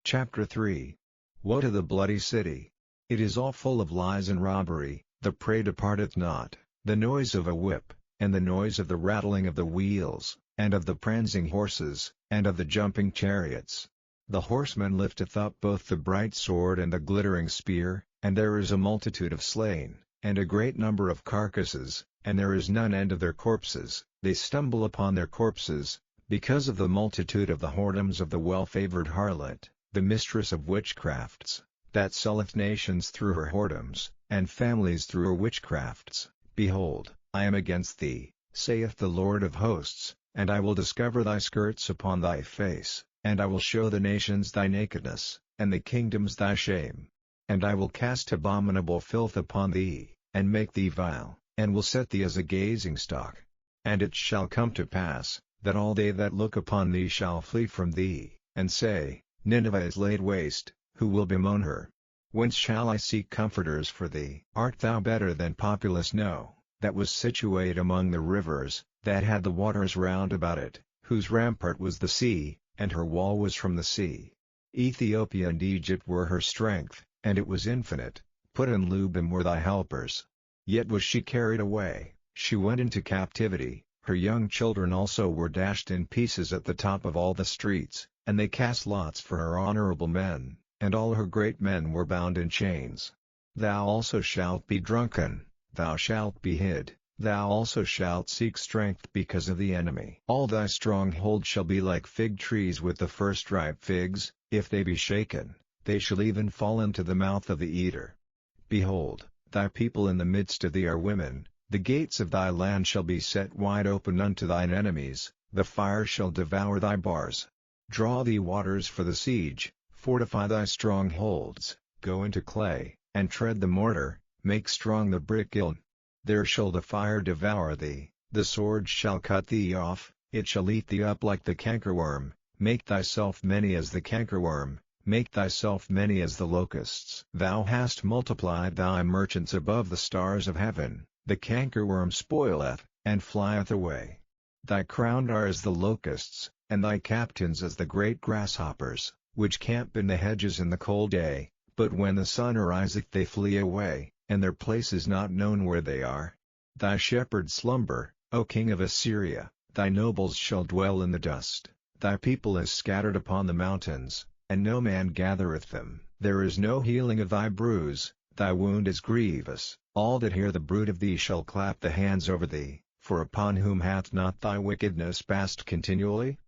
Chapter 3. Woe to the bloody city! It is all full of lies and robbery, the prey departeth not, the noise of a whip, and the noise of the rattling of the wheels, and of the prancing horses, and of the jumping chariots. The horseman lifteth up both the bright sword and the glittering spear, and there is a multitude of slain, and a great number of carcasses, and there is none end of their corpses. They stumble upon their corpses, because of the multitude of the whoredoms of the well-favored harlot, the mistress of witchcrafts, that selleth nations through her whoredoms, and families through her witchcrafts. Behold, I am against thee, saith the Lord of hosts, and I will discover thy skirts upon thy face, and I will show the nations thy nakedness, and the kingdoms thy shame. And I will cast abominable filth upon thee, and make thee vile, and will set thee as a gazing stock. And it shall come to pass, that all they that look upon thee shall flee from thee, and say, Nineveh is laid waste, who will bemoan her? Whence shall I seek comforters for thee? Art thou better than Populus? No, that was situate among the rivers, that had the waters round about it, whose rampart was the sea, and her wall was from the sea. Ethiopia and Egypt were her strength, and it was infinite. Put and Lubim were thy helpers. Yet was she carried away, she went into captivity, her young children also were dashed in pieces at the top of all the streets, and they cast lots for her honorable men, and all her great men were bound in chains. Thou also shalt be drunken, thou shalt be hid, thou also shalt seek strength because of the enemy. All thy strongholds shall be like fig trees with the first ripe figs, if they be shaken, they shall even fall into the mouth of the eater. Behold, thy people in the midst of thee are women, the gates of thy land shall be set wide open unto thine enemies, the fire shall devour thy bars. Draw thee waters for the siege, fortify thy strongholds, go into clay, and tread the mortar, make strong the brick kiln. There shall the fire devour thee, the sword shall cut thee off, it shall eat thee up like the cankerworm. Make thyself many as the cankerworm, make thyself many as the locusts. Thou hast multiplied thy merchants above the stars of heaven, the cankerworm spoileth, and flieth away. Thy crowned are as the locusts, and thy captains as the great grasshoppers, which camp in the hedges in the cold day, but when the sun ariseth they flee away, and their place is not known where they are. Thy shepherds slumber, O king of Assyria, thy nobles shall dwell in the dust, thy people is scattered upon the mountains, and no man gathereth them. There is no healing of thy bruise, thy wound is grievous. All that hear the bruit of thee shall clap the hands over thee, for upon whom hath not thy wickedness passed continually?